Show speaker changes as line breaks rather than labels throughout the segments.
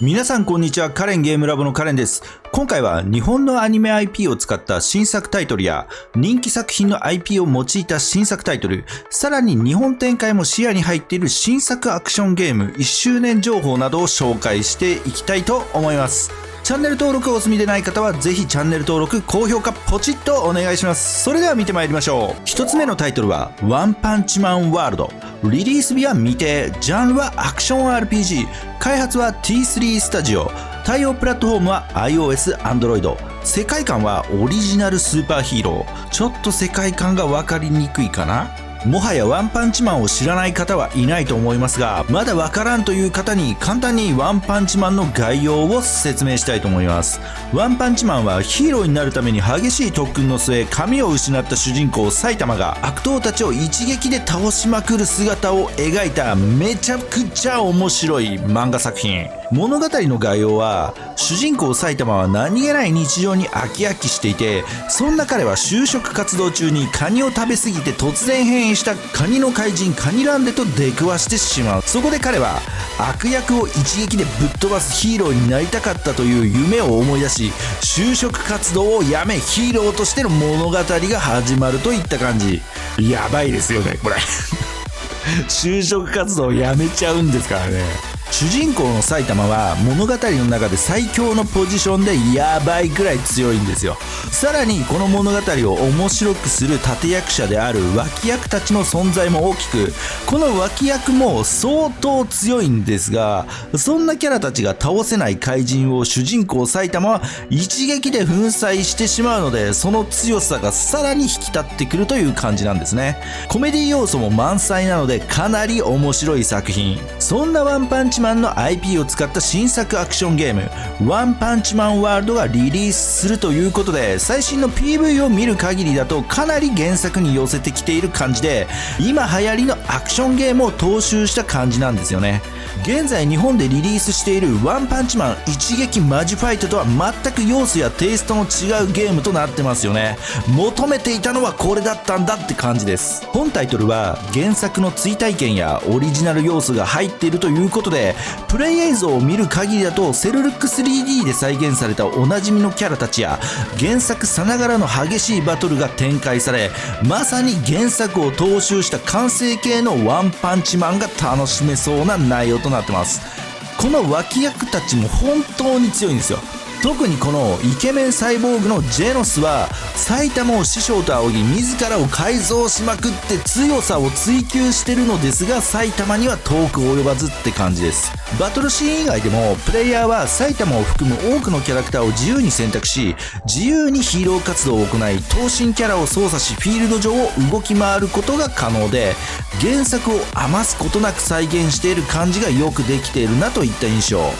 皆さんこんにちは。カレンゲームラボのカレンです。今回は日本のアニメ IP を使った新作タイトルや人気作品の IP を用いた新作タイトル、さらに日本展開も視野に入っている新作アクションゲーム1周年情報などを紹介していきたいと思います。チャンネル登録をお済みでない方はぜひチャンネル登録、高評価ポチッとお願いします。それでは見てまいりましょう。一つ目のタイトルはワンパンチマンワールド。リリース日は未定、ジャンルはアクション RPG、開発は T3 スタジオ、対応プラットフォームは iOS、Android、世界観はオリジナルスーパーヒーロー。ちょっと世界観が分かりにくいかな。もはやワンパンチマンを知らない方はいないと思いますが、まだわからんという方に簡単にワンパンチマンの概要を説明したいと思います。ワンパンチマンはヒーローになるために激しい特訓の末、髪を失った主人公埼玉が悪党たちを一撃で倒しまくる姿を描いためちゃくちゃ面白い漫画作品。物語の概要は、主人公埼玉は何気ない日常に飽き飽きしていて、そんな彼は就職活動中にカニを食べ過ぎて突然変異したカニの怪人カニランデと出くわしてしまう。そこで彼は悪役を一撃でぶっ飛ばすヒーローになりたかったという夢を思い出し、就職活動をやめヒーローとしての物語が始まるといった感じ。やばいですよねこれ就職活動をやめちゃうんですからね。主人公の埼玉は物語の中で最強のポジションでやばいくらい強いんですよ。さらにこの物語を面白くする立役者である脇役たちの存在も大きく、この脇役も相当強いんですが、そんなキャラたちが倒せない怪人を主人公埼玉は一撃で粉砕してしまうので、その強さがさらに引き立ってくるという感じなんですね。コメディ要素も満載なのでかなり面白い作品。そんなワンパンチマンの IP を使った新作アクションゲームワンパンチマンワールドがリリースするということで、最新の PV を見る限りだとかなり原作に寄せてきている感じで、今流行りのアクションゲームを踏襲した感じなんですよね。現在日本でリリースしているワンパンチマン一撃マジファイトとは全く要素やテイストの違うゲームとなってますよね。求めていたのはこれだったんだって感じです。本タイトルは原作の追体験やオリジナル要素が入っているということで、プレイ映像を見る限りだとセルルック 3D で再現されたおなじみのキャラたちや原作さながらの激しいバトルが展開され、まさに原作を踏襲した完成形のワンパンチマンが楽しめそうな内容となってます。この脇役たちも本当に強いんですよ。特にこのイケメンサイボーグのジェノスは埼玉を師匠と仰ぎ自らを改造しまくって強さを追求してるのですが、埼玉には遠く及ばずって感じです。バトルシーン以外でもプレイヤーは埼玉を含む多くのキャラクターを自由に選択し、自由にヒーロー活動を行い、等身キャラを操作しフィールド上を動き回ることが可能で、原作を余すことなく再現している感じがよくできているなといった印象。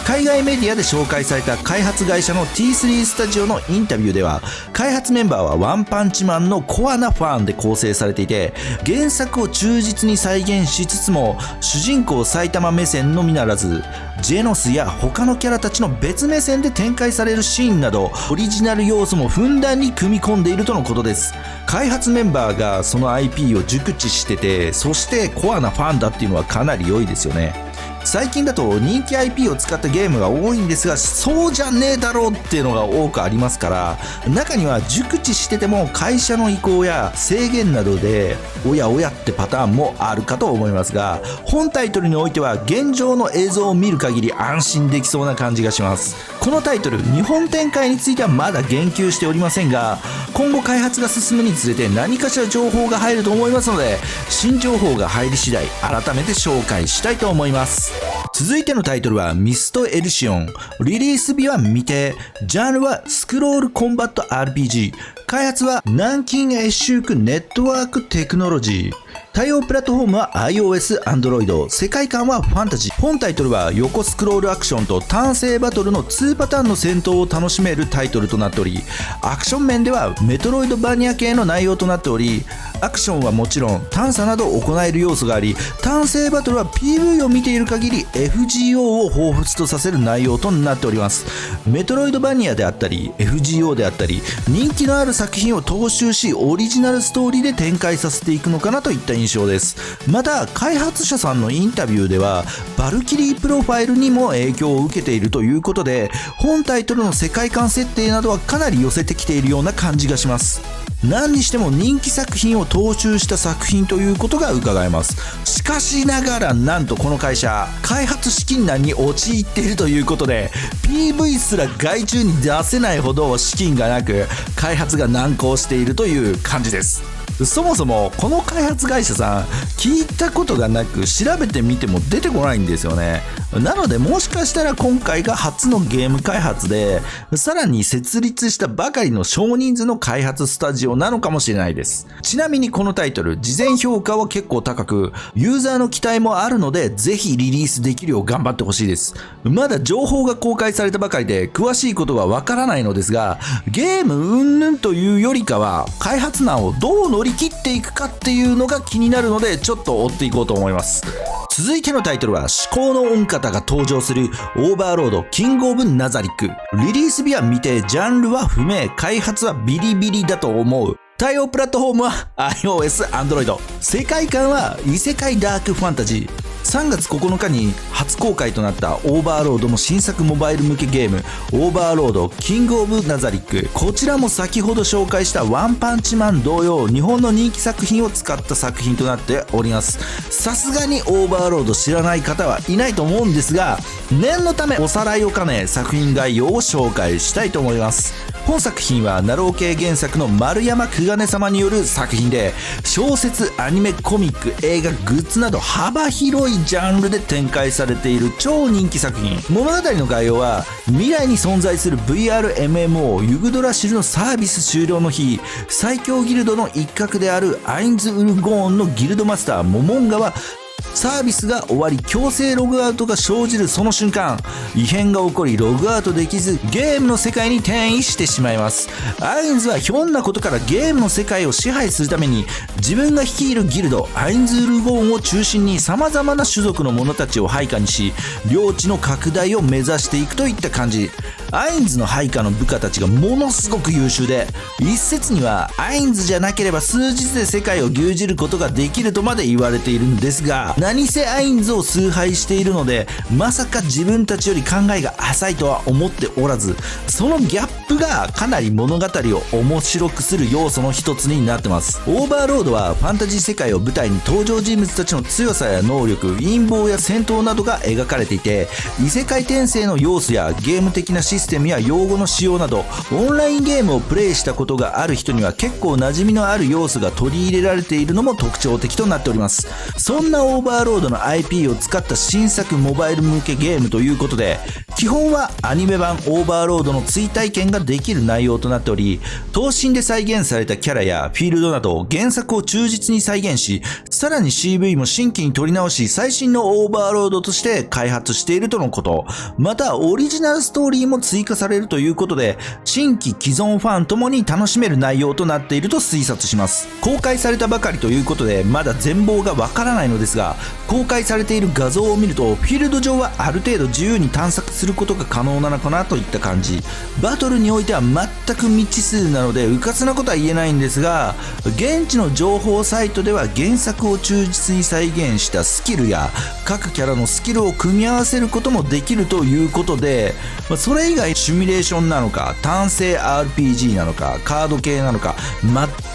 海外メディアで紹介された開発会社の T3 スタジオのインタビューでは、開発メンバーはワンパンチマンのコアなファンで構成されていて、原作を忠実に再現しつつも主人公埼玉目線のみならずジェノスや他のキャラたちの別目線で展開されるシーンなどオリジナル要素もふんだんに組み込んでいるとのことです。開発メンバーがその IP を熟知してて、そしてコアなファンだっていうのはかなり良いですよね。最近だと人気 IP を使ったゲームが多いんですが、そうじゃねえだろうっていうのが多くありますから、中には熟知してても会社の意向や制限などでおやおやってパターンもあるかと思いますが、本タイトルにおいては現状の映像を見る限り安心できそうな感じがします。このタイトル日本展開についてはまだ言及しておりませんが、今後開発が進むにつれて何かしら情報が入ると思いますので、新情報が入り次第改めて紹介したいと思います。続いてのタイトルはミストエルシオン。リリース日は未定、ジャンルはスクロールコンバット RPG、開発は南京越州区ネットワークテクノロジー、対応プラットフォームは iOS、Android、世界観はファンタジー。本タイトルは横スクロールアクションとターン制バトルの2パターンの戦闘を楽しめるタイトルとなっており、アクション面ではメトロイドバニア系の内容となっており、アクションはもちろん探査など行える要素があり、ターン制バトルは PV を見ている限り FGO を彷彿とさせる内容となっております。メトロイドバニアであったり FGO であったり、人気のある作品を踏襲しオリジナルストーリーで展開させていくのかなといった印印象です。また開発者さんのインタビューではバルキリープロファイルにも影響を受けているということで、本タイトルの世界観設定などはかなり寄せてきているような感じがします。何にしても人気作品を踏襲した作品ということが伺えます。しかしながら、なんとこの会社開発資金難に陥っているということで PV すら外注に出せないほど資金がなく開発が難航しているという感じです。そもそもこの開発会社さん聞いたことがなく、調べてみても出てこないんですよね。なのでもしかしたら今回が初のゲーム開発で、さらに設立したばかりの少人数の開発スタジオなのかもしれないです。ちなみにこのタイトル事前評価は結構高く、ユーザーの期待もあるのでぜひリリースできるよう頑張ってほしいです。まだ情報が公開されたばかりで詳しいことはわからないのですが、ゲーム云々というよりかは開発難をどう乗り切っていくかっていうのが気になるので、ちょっと追っていこうと思います。続いてのタイトルは至高の御方が登場するオーバーロードキングオブナザリック。リリース日は未定、ジャンルは不明、開発はビリビリだと思う。対応プラットフォームは iOS、Android。世界観は異世界ダークファンタジー。3月9日に初公開となったオーバーロードの新作モバイル向けゲームオーバーロードキングオブナザリック。こちらも先ほど紹介したワンパンチマン同様、日本の人気作品を使った作品となっております。さすがにオーバーロード知らない方はいないと思うんですが、念のためおさらいを兼ね作品概要を紹介したいと思います。本作品はナロー系原作の丸山久我根様による作品で、小説、アニメ、コミック、映画、グッズなど幅広いジャンルで展開されている超人気作品。物語の概要は、未来に存在する VRMMO ユグドラシルのサービス終了の日、最強ギルドの一角であるアインズ・ウルゴーンのギルドマスターモモンガはサービスが終わり強制ログアウトが生じるその瞬間、異変が起こりログアウトできずゲームの世界に転移してしまいます。アインズはひょんなことからゲームの世界を支配するために自分が率いるギルドアインズウルゴーンを中心に様々な種族の者たちを配下にし、領地の拡大を目指していくといった感じ。アインズの配下の部下たちがものすごく優秀で、一説にはアインズじゃなければ数日で世界を牛耳ることができるとまで言われているんですが、何せアインズを崇拝しているので、まさか自分たちより考えが浅いとは思っておらず、そのギャップがかなり物語を面白くする要素の一つになってます。オーバーロードはファンタジー世界を舞台に登場人物たちの強さや能力、陰謀や戦闘などが描かれていて、異世界転生の要素やゲーム的なシステムや用語の使用など、オンラインゲームをプレイしたことがある人には結構馴染みのある要素が取り入れられているのも特徴的となっております。そんなオーバーロードの IP を使った新作モバイル向けゲームということで、基本はアニメ版オーバーロードの追体験ができる内容となっており、等身で再現されたキャラやフィールドなど原作を忠実に再現し、さらに CV も新規に取り直し最新のオーバーロードとして開発しているとのこと。またオリジナルストーリーも追加されるということで、新規既存ファンともに楽しめる内容となっていると推察します。公開されたばかりということでまだ全貌がわからないのですが、公開されている画像を見るとフィールド上はある程度自由に探索することが可能なのかなといった感じ。バトルにおいては全く未知数なのでうかつなことは言えないんですが、現地の情報サイトでは原作を忠実に再現したスキルや各キャラのスキルを組み合わせることもできるということで、それ以外シミュレーションなのか単性 RPG なのかカード系なのか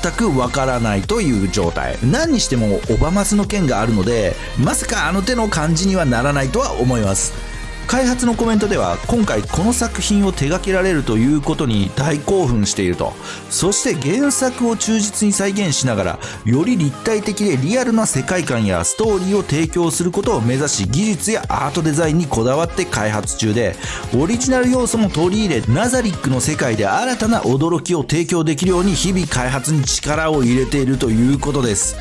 全くわからないという状態。何にしてもオバマスの件があるので、まさかあの手の感じにはならないとは思います。開発のコメントでは今回この作品を手掛けられるということに大興奮していると。そして原作を忠実に再現しながらより立体的でリアルな世界観やストーリーを提供することを目指し、技術やアートデザインにこだわって開発中で、オリジナル要素も取り入れナザリックの世界で新たな驚きを提供できるように日々開発に力を入れているということです。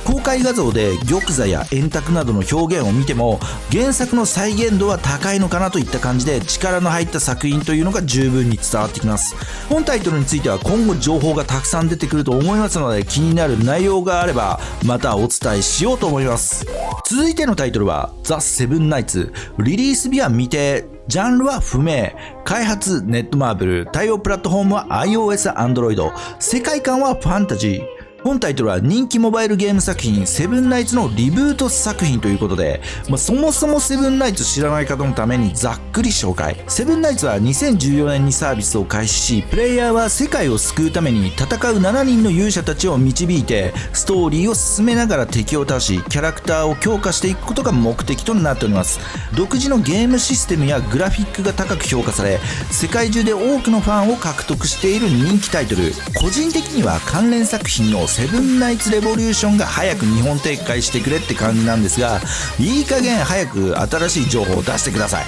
公開画像で玉座や円卓などの表現を見ても原作の再現度は高いのかなといった感じで、力の入った作品というのが十分に伝わってきます。本タイトルについては今後情報がたくさん出てくると思いますので、気になる内容があればまたお伝えしようと思います。続いてのタイトルはザ・セブンナイツ。リリース日は未定、ジャンルは不明、開発ネットマーブル、対応プラットフォームは iOS、Android、世界観はファンタジー。本タイトルは人気モバイルゲーム作品セブンナイツのリブート作品ということで、そもそもセブンナイツ知らない方のためにざっくり紹介。セブンナイツは2014年にサービスを開始し、プレイヤーは世界を救うために戦う7人の勇者たちを導いてストーリーを進めながら敵を倒し、キャラクターを強化していくことが目的となっております。独自のゲームシステムやグラフィックが高く評価され、世界中で多くのファンを獲得している人気タイトル。個人的には関連作品のセブンナイツレボリューションが早く日本展開してくれって感じなんですが、いい加減早く新しい情報を出してください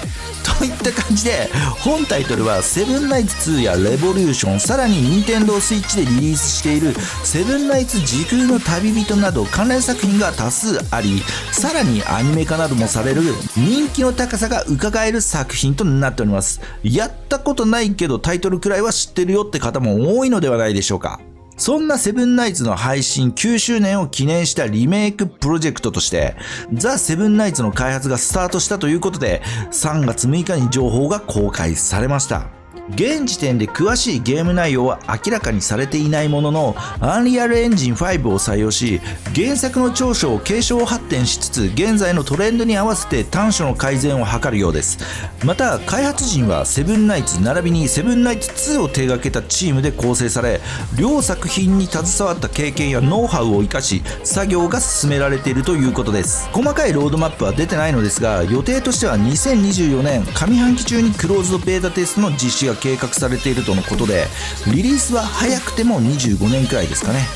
といった感じで、本タイトルはセブンナイツ2やレボリューション、さらに任天堂スイッチでリリースしているセブンナイツ時空の旅人など関連作品が多数あり、さらにアニメ化などもされる人気の高さが伺える作品となっております。やったことないけどタイトルくらいは知ってるよって方も多いのではないでしょうか。そんなセブンナイツの配信9周年を記念したリメイクプロジェクトとしてザ・セブンナイツの開発がスタートしたということで、3月6日に情報が公開されました。現時点で詳しいゲーム内容は明らかにされていないものの、アンリアルエンジン5を採用し、原作の長所を継承発展しつつ、現在のトレンドに合わせて短所の改善を図るようです。また開発陣はセブンナイツ並びにセブンナイツ2を手掛けたチームで構成され、両作品に携わった経験やノウハウを生かし作業が進められているということです。細かいロードマップは出てないのですが、予定としては2024年上半期中にクローズドベータテストの実施が計画されているとのことで、リリースは早くても25年くらいですかね。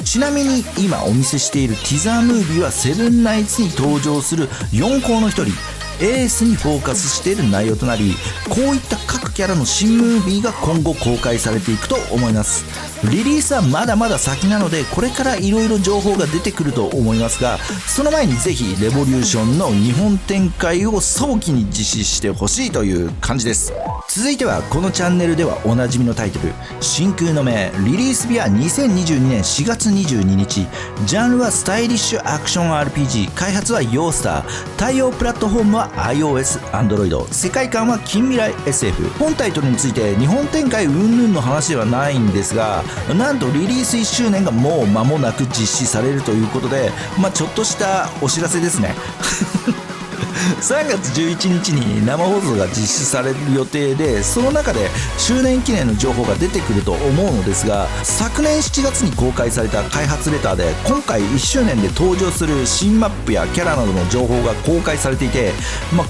ちなみに今お見せしているティザームービーはセブンナイツに登場する4校の一人エースにフォーカスしている内容となり、こういった各キャラの新ムービーが今後公開されていくと思います。リリースはまだまだ先なので、これから色々情報が出てくると思いますが、その前にぜひレボリューションの日本展開を早期に実施してほしいという感じです。続いてはこのチャンネルではおなじみのタイトル、真空の目。リリース日は2022年4月22日。ジャンルはスタイリッシュアクション RPG、 開発はヨースター、対応プラットフォームは iOS、Android、 世界観は近未来 SF。 本タイトルについて日本展開云々の話ではないんですが、なんとリリース1周年がもう間もなく実施されるということで、ちょっとしたお知らせですね3月11日に生放送が実施される予定で、その中で周年記念の情報が出てくると思うのですが、昨年7月に公開された開発レターで今回1周年で登場する新マップやキャラなどの情報が公開されていて、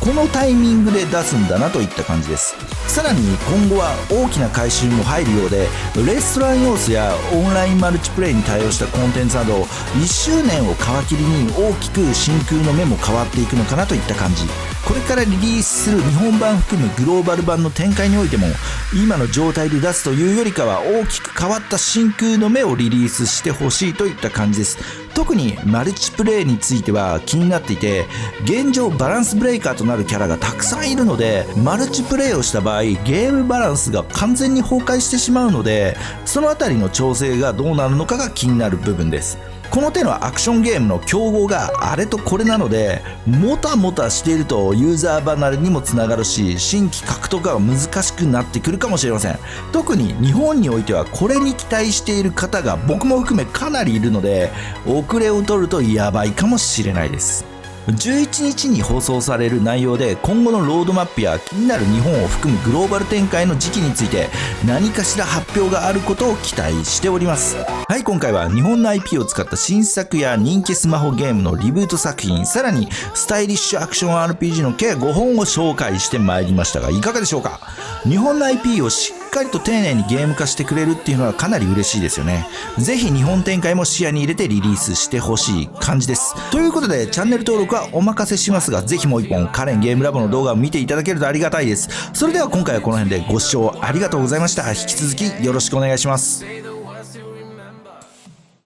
このタイミングで出すんだなといった感じです。さらに今後は大きな改修も入るようで、レストラン要素やオンラインマルチプレイに対応したコンテンツなど1周年を皮切りに大きく真空の目も変わっていくのかなといった感じ。これからリリースする日本版含むグローバル版の展開においても、今の状態で出すというよりかは大きく変わった真空の目をリリースしてほしいといった感じです。特にマルチプレイについては気になっていて、現状バランスブレイカーとなるキャラがたくさんいるので、マルチプレイをした場合ゲームバランスが完全に崩壊してしまうので、そのあたりの調整がどうなるのかが気になる部分です。この手のアクションゲームの競合があれとこれなので、もたもたしているとユーザー離れにもつながるし、新規獲得が難しくなってくるかもしれません。特に日本においてはこれに期待している方が僕も含めかなりいるので、遅れを取るとやばいかもしれないです。11日に放送される内容で、今後のロードマップや気になる日本を含むグローバル展開の時期について何かしら発表があることを期待しております。はい、今回は日本の IP を使った新作や人気スマホゲームのリブート作品、さらにスタイリッシュアクション RPG の計5本を紹介してまいりましたが、いかがでしょうか。日本の IP をしっかりと丁寧にゲーム化してくれるっていうのはかなり嬉しいですよね。ぜひ日本展開も視野に入れてリリースしてほしい感じです。ということでチャンネル登録はお任せしますが、ぜひもう一本カレンゲームラボの動画を見ていただけるとありがたいです。それでは今回はこの辺でご視聴ありがとうございました。引き続きよろしくお願いします。